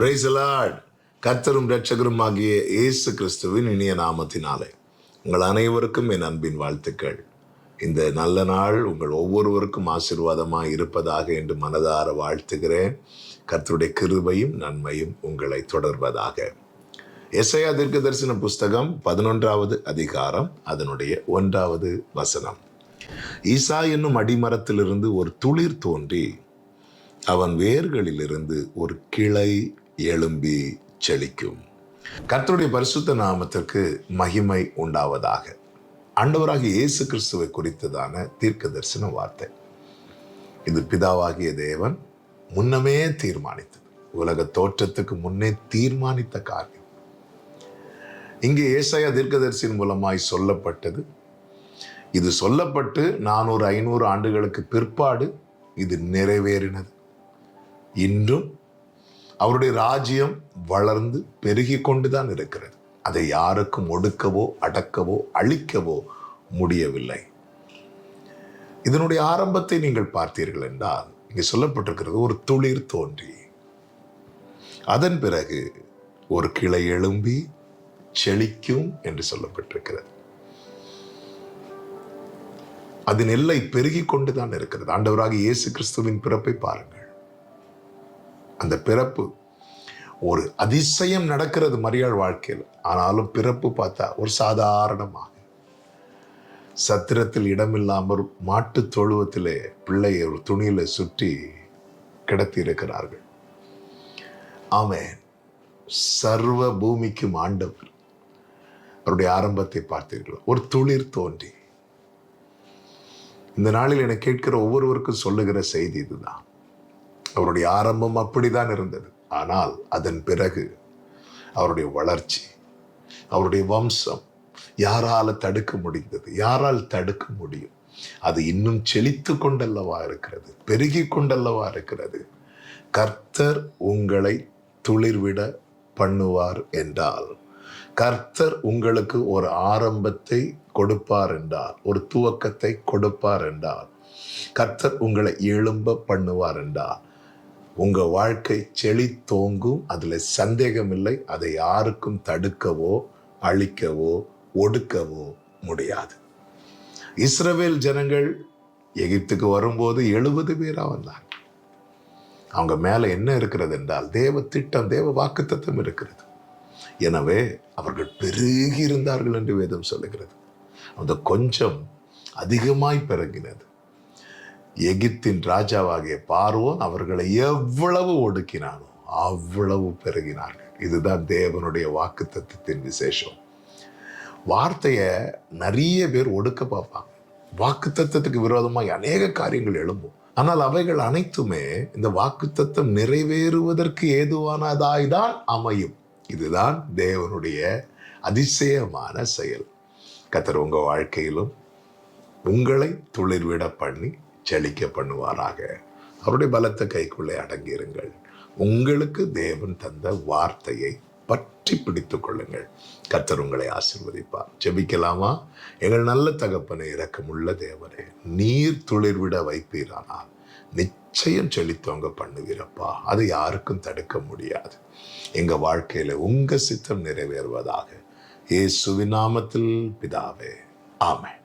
Praise the Lord. கர்த்தரும் இரட்சகரும் ஆகிய இயேசு கிறிஸ்துவின் இனிய நாமத்தினாலே உங்கள் அனைவருக்கும் என் அன்பின் வாழ்த்துக்கள். இந்த நல்ல நாள் உங்கள் ஒவ்வொருவருக்கும் ஆசீர்வாதமாக இருப்பதாக என்று மனதார வாழ்த்துகிறேன். கர்த்தருடைய கிருபையும் நன்மையும் உங்களை தொடர்வதாக. எசையா தீர்க்கதரிசன புஸ்தகம் 11வது அதிகாரம் அதனுடைய 1வது வசனம். ஈசா என்னும் அடிமரத்திலிருந்து ஒரு துளிர் தோன்றி அவன் வேர்களிலிருந்து ஒரு கிளை எழும்பி செழிக்கும். கர்த்தருடைய பரிசுத்த நாமத்திற்கு மகிமை உண்டாவதாக. ஆண்டவராகிய இயேசு கிறிஸ்துவை குறித்ததான தீர்க்க தரிசன வார்த்தை. இது பிதாவாகிய தேவன் முன்னமே தீர்மானித்தது. உலக தோற்றத்துக்கு முன்னே தீர்மானித்த காரியம். இங்கே ஏசாயா தீர்க்கதரிசியின் மூலமாய் சொல்லப்பட்டது. இது சொல்லப்பட்டு 400-500 ஆண்டுகளுக்கு பிற்பாடு இது நிறைவேறினது. இன்றும் அவருடைய ராஜ்யம் வளர்ந்து பெருகி கொண்டுதான் இருக்கிறது. அதை யாருக்கும் ஒடுக்கவோ அடக்கவோ அழிக்கவோ முடியவில்லை. இதனுடைய ஆரம்பத்தை நீங்கள் பார்த்தீர்கள் என்றால் இங்கே சொல்லப்பட்டிருக்கிறது, ஒரு துளிர் தோன்றி அதன் பிறகு ஒரு கிளை எழும்பி செழிக்கும் என்று சொல்லப்பட்டிருக்கிறது. அதன் எல்லை பெருகி கொண்டுதான் இருக்கிறது. ஆண்டவராகிய இயேசு கிறிஸ்துவின் பிறப்பை பாருங்கள். அந்த பிறப்பு ஒரு அதிசயம் நடக்கிறது மரியாள் வாழ்க்கையில். ஆனாலும் பிறப்பு பார்த்தா ஒரு சாதாரணமாக, சத்திரத்தில் இடமில்லாமல் மாட்டு தொழுவத்திலே பிள்ளையை ஒரு துணியில சுற்றி கிடத்தி இருக்கிறார்கள். ஆமென். சர்வ பூமிக்கும் ஆண்டவர். அவருடைய ஆரம்பத்தை பார்த்தீர்கள். ஒரு துளிர் தோன்றி. இந்த நாளில் என கேட்கிற ஒவ்வொருவருக்கும் சொல்லுகிற செய்தி இதுதான். அவருடைய ஆரம்பம் அப்படிதான் இருந்தது. ஆனால் அதன் பிறகு அவருடைய வளர்ச்சி, அவருடைய வம்சம் யாரால தடுக்க முடிந்தது? யாரால் தடுக்க முடியும்? அது இன்னும் செழித்து கொண்டல்லவா இருக்கிறது, பெருகி கொண்டல்லவா இருக்கிறது. கர்த்தர் உங்களை துளிர்விட பண்ணுவார் என்றால், கர்த்தர் உங்களுக்கு ஒரு ஆரம்பத்தை கொடுப்பார் என்றால், ஒரு துவக்கத்தை கொடுப்பார் என்றால், கர்த்தர் உங்களை எழும்ப பண்ணுவார் என்றால் உங்க வாழ்க்கை செழித்தோங்கும். அதுல சந்தேகம் இல்லை. அதை யாருக்கும் தடுக்கவோ அழிக்கவோ ஒடுக்கவோ முடியாது. இஸ்ரவேல் ஜனங்கள் எகிப்துக்கு வரும்போது 70 பேரா வந்தாங்க. அவங்க மேல என்ன இருக்கிறது என்றால் தேவ திட்டம், தேவ வாக்குத்தத்தம் இருக்கிறது. எனவே அவர்கள் பெருகி இருந்தார்கள் என்று வேதம் சொல்லுகிறது. அந்த கொஞ்சம் அதிகமாய் பெருகினது. எகிப்தின் ராஜாவாகிய பார்வோன் அவர்களை எவ்வளவு ஒடுக்கினானோ அவ்வளவு பெருகினார்கள். இதுதான் தேவனுடைய வாக்குத்தத்தத்தின் விசேஷம். வார்த்தைய நிறைய பேர் ஒடுக்க பார்ப்பாங்க. வாக்குத்தத்தத்துக்கு விரோதமாக அநேக காரியங்கள் எழும்பும். ஆனால் அவைகள் அனைத்துமே இந்த வாக்குத்தத்தம் நிறைவேறுவதற்கு ஏதுவானதாய்தான் அமையும். இதுதான் தேவனுடைய அதிசயமான செயல். கர்த்தர் உங்க வாழ்க்கையிலும் உங்களை துளிர்விட பண்ணி செழிக்க பண்ணுவாராக. அவருடைய பலத்த கைக்குள்ளே அடங்கியிருங்கள். உங்களுக்கு தேவன் தந்த வார்த்தையை பற்றி பிடித்துக் கொள்ளுங்கள். கர்த்தர் உங்களை ஆசீர்வதிப்பார். ஜெபிக்கலாமா? எங்கள் நல்ல தகப்பனே, இரக்கமுள்ள தேவனே, நீர் துளிர்விட வைப்பீரானால் நிச்சயம் செழித்தவங்க பண்ணுவீரப்பா. அது யாருக்கும் தடுக்க முடியாது. எங்க வாழ்க்கையில உங்க சித்தம் நிறைவேறுவதாக. இயேசுவின் நாமத்தில் பிதாவே, ஆமென்.